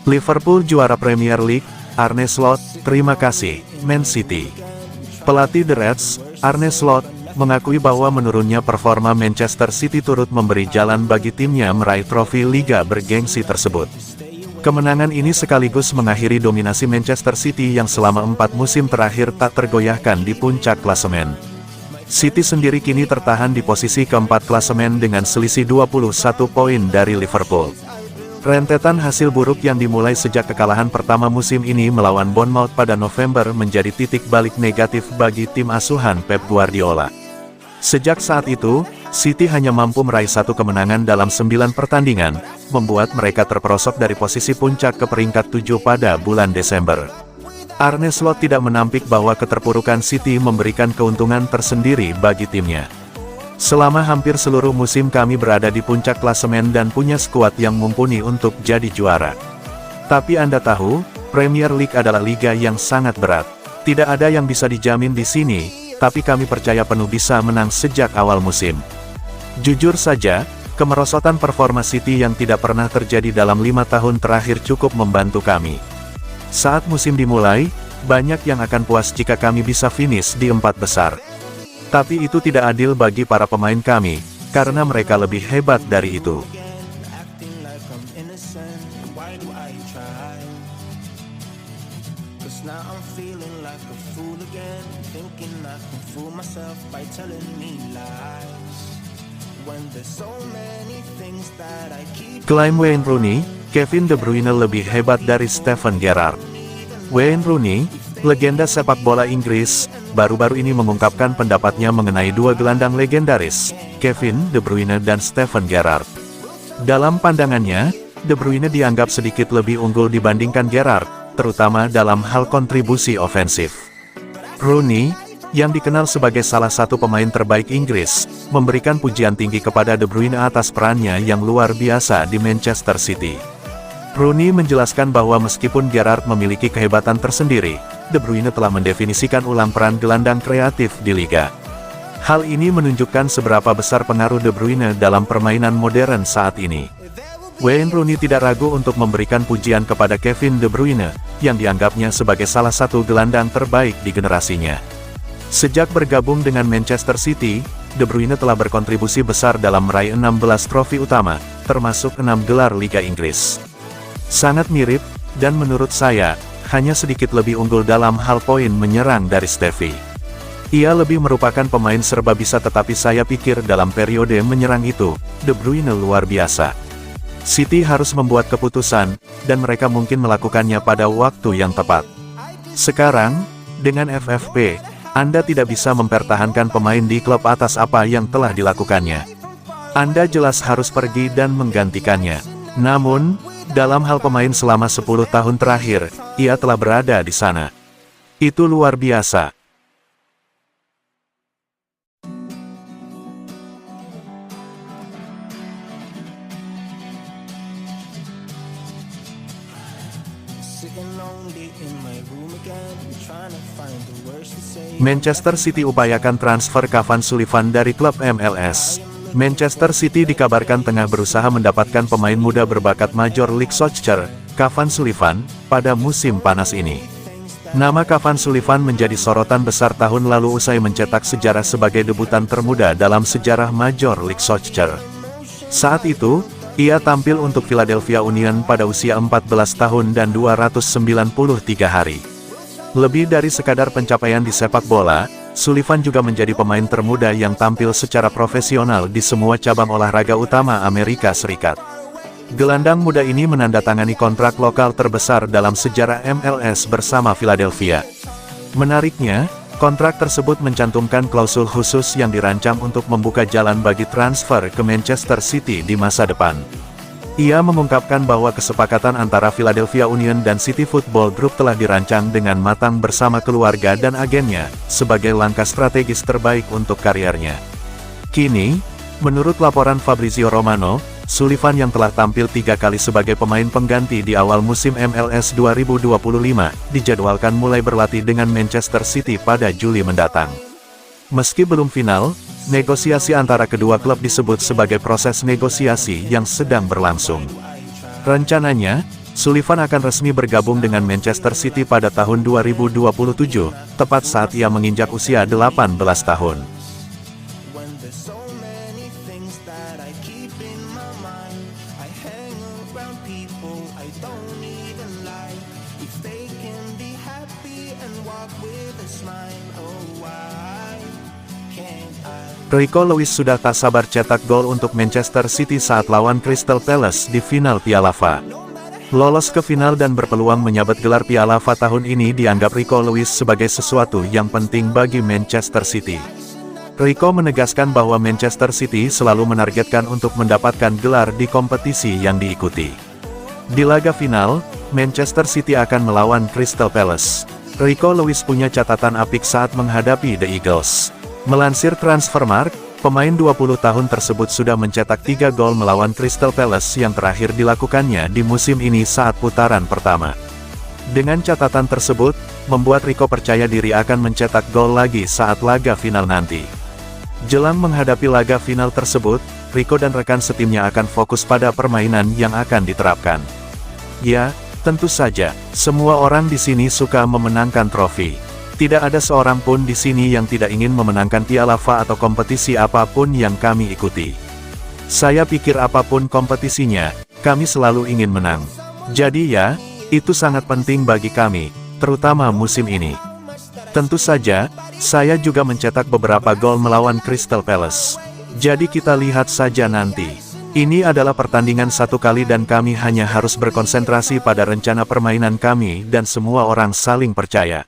Liverpool juara Premier League, Arne Slot, terima kasih, Man City. Pelatih The Reds, Arne Slot, mengakui bahwa menurunnya performa Manchester City turut memberi jalan bagi timnya meraih trofi liga bergengsi tersebut. Kemenangan ini sekaligus mengakhiri dominasi Manchester City yang selama 4 musim terakhir tak tergoyahkan di puncak klasemen. City sendiri kini tertahan di posisi keempat klasemen dengan selisih 21 poin dari Liverpool. Rentetan hasil buruk yang dimulai sejak kekalahan pertama musim ini melawan Bournemouth pada November menjadi titik balik negatif bagi tim asuhan Pep Guardiola. Sejak saat itu, City hanya mampu meraih 1 kemenangan dalam 9 pertandingan, membuat mereka terperosok dari posisi puncak ke peringkat 7 pada bulan Desember. Arne Slot tidak menampik bahwa keterpurukan City memberikan keuntungan tersendiri bagi timnya. Selama hampir seluruh musim kami berada di puncak klasemen dan punya skuad yang mumpuni untuk jadi juara. Tapi Anda tahu, Premier League adalah liga yang sangat berat. Tidak ada yang bisa dijamin di sini, tapi kami percaya penuh bisa menang sejak awal musim. Jujur saja, kemerosotan performa City yang tidak pernah terjadi dalam 5 tahun terakhir cukup membantu kami. Saat musim dimulai, banyak yang akan puas jika kami bisa finish di 4 besar. Tapi itu tidak adil bagi para pemain kami, karena mereka lebih hebat dari itu. Klaim Wayne Rooney, Kevin De Bruyne lebih hebat dari Steven Gerrard. Wayne Rooney, legenda sepak bola Inggris, baru-baru ini mengungkapkan pendapatnya mengenai 2 gelandang legendaris, Kevin De Bruyne dan Steven Gerrard. Dalam pandangannya, De Bruyne dianggap sedikit lebih unggul dibandingkan Gerrard, terutama dalam hal kontribusi ofensif. Rooney, yang dikenal sebagai salah satu pemain terbaik Inggris, memberikan pujian tinggi kepada De Bruyne atas perannya yang luar biasa di Manchester City. Rooney menjelaskan bahwa meskipun Gerrard memiliki kehebatan tersendiri, De Bruyne telah mendefinisikan ulang peran gelandang kreatif di liga. Hal ini menunjukkan seberapa besar pengaruh De Bruyne dalam permainan modern saat ini. Wayne Rooney tidak ragu untuk memberikan pujian kepada Kevin De Bruyne, yang dianggapnya sebagai salah satu gelandang terbaik di generasinya. Sejak bergabung dengan Manchester City, De Bruyne telah berkontribusi besar dalam meraih 16 trofi utama, termasuk 6 gelar Liga Inggris. Sangat mirip, dan menurut saya, hanya sedikit lebih unggul dalam hal poin menyerang dari Stevie. Ia lebih merupakan pemain serba bisa, tetapi saya pikir dalam periode menyerang itu, De Bruyne luar biasa. City harus membuat keputusan, dan mereka mungkin melakukannya pada waktu yang tepat. Sekarang, dengan FFP, Anda tidak bisa mempertahankan pemain di klub atas apa yang telah dilakukannya. Anda jelas harus pergi dan menggantikannya. Namun, dalam hal pemain selama 10 tahun terakhir, ia telah berada di sana. Itu luar biasa. Manchester City upayakan transfer Kevin Sullivan dari klub MLS. Manchester City dikabarkan tengah berusaha mendapatkan pemain muda berbakat Major League Soccer, Kevin Sullivan, pada musim panas ini. Nama Kevin Sullivan menjadi sorotan besar tahun lalu usai mencetak sejarah sebagai debutan termuda dalam sejarah Major League Soccer. Saat itu, ia tampil untuk Philadelphia Union pada usia 14 tahun dan 293 hari. Lebih dari sekadar pencapaian di sepak bola, Sullivan juga menjadi pemain termuda yang tampil secara profesional di semua cabang olahraga utama Amerika Serikat. Gelandang muda ini menandatangani kontrak lokal terbesar dalam sejarah MLS bersama Philadelphia. Menariknya, kontrak tersebut mencantumkan klausul khusus yang dirancang untuk membuka jalan bagi transfer ke Manchester City di masa depan. Ia mengungkapkan bahwa kesepakatan antara Philadelphia Union dan City Football Group telah dirancang dengan matang bersama keluarga dan agennya, sebagai langkah strategis terbaik untuk karirnya. Kini, menurut laporan Fabrizio Romano, Sullivan yang telah tampil 3 kali sebagai pemain pengganti di awal musim MLS 2025, dijadwalkan mulai berlatih dengan Manchester City pada Juli mendatang. Meski belum final, negosiasi antara kedua klub disebut sebagai proses negosiasi yang sedang berlangsung. Rencananya, Sullivan akan resmi bergabung dengan Manchester City pada tahun 2027, tepat saat ia menginjak usia 18 tahun. Rico Lewis sudah tak sabar cetak gol untuk Manchester City saat lawan Crystal Palace di final Piala FA. Lolos ke final dan berpeluang menyabet gelar Piala FA tahun ini dianggap Rico Lewis sebagai sesuatu yang penting bagi Manchester City. Rico menegaskan bahwa Manchester City selalu menargetkan untuk mendapatkan gelar di kompetisi yang diikuti. Di laga final, Manchester City akan melawan Crystal Palace. Rico Lewis punya catatan apik saat menghadapi The Eagles. Melansir Transfermarkt, pemain 20 tahun tersebut sudah mencetak 3 gol melawan Crystal Palace yang terakhir dilakukannya di musim ini saat putaran pertama. Dengan catatan tersebut, membuat Rico percaya diri akan mencetak gol lagi saat laga final nanti. Jelang menghadapi laga final tersebut, Rico dan rekan setimnya akan fokus pada permainan yang akan diterapkan. Ya, tentu saja, semua orang di sini suka memenangkan trofi. Tidak ada seorang pun di sini yang tidak ingin memenangkan Piala FA atau kompetisi apapun yang kami ikuti. Saya pikir apapun kompetisinya, kami selalu ingin menang. Jadi ya, itu sangat penting bagi kami, terutama musim ini. Tentu saja, saya juga mencetak beberapa gol melawan Crystal Palace. Jadi kita lihat saja nanti. Ini adalah pertandingan satu kali dan kami hanya harus berkonsentrasi pada rencana permainan kami dan semua orang saling percaya.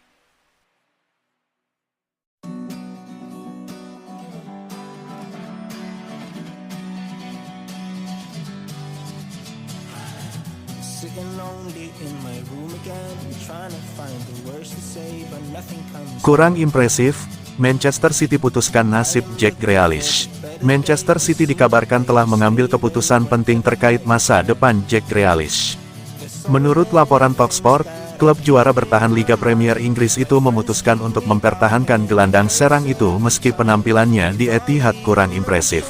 Kurang impresif, Manchester City putuskan nasib Jack Grealish. Manchester City dikabarkan telah mengambil keputusan penting terkait masa depan Jack Grealish. Menurut laporan Talksport, klub juara bertahan Liga Premier Inggris itu memutuskan untuk mempertahankan gelandang serang itu meski penampilannya di Etihad kurang impresif.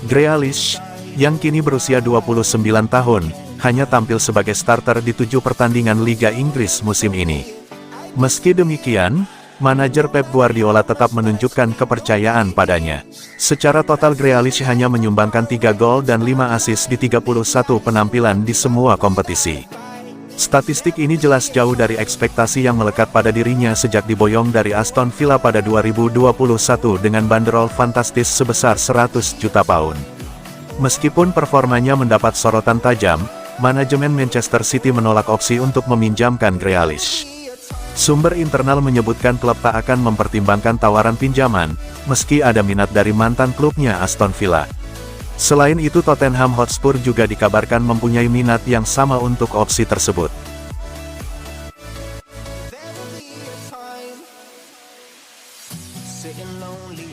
Grealish, yang kini berusia 29 tahun, hanya tampil sebagai starter di 7 pertandingan Liga Inggris musim ini. Meski demikian, manajer Pep Guardiola tetap menunjukkan kepercayaan padanya. Secara total Grealish hanya menyumbangkan 3 gol dan 5 assist di 31 penampilan di semua kompetisi. Statistik ini jelas jauh dari ekspektasi yang melekat pada dirinya sejak diboyong dari Aston Villa pada 2021 dengan banderol fantastis sebesar 100 juta pound. Meskipun performanya mendapat sorotan tajam, manajemen Manchester City menolak opsi untuk meminjamkan Grealish. Sumber internal menyebutkan klub tak akan mempertimbangkan tawaran pinjaman, meski ada minat dari mantan klubnya Aston Villa. Selain itu Tottenham Hotspur juga dikabarkan mempunyai minat yang sama untuk opsi tersebut.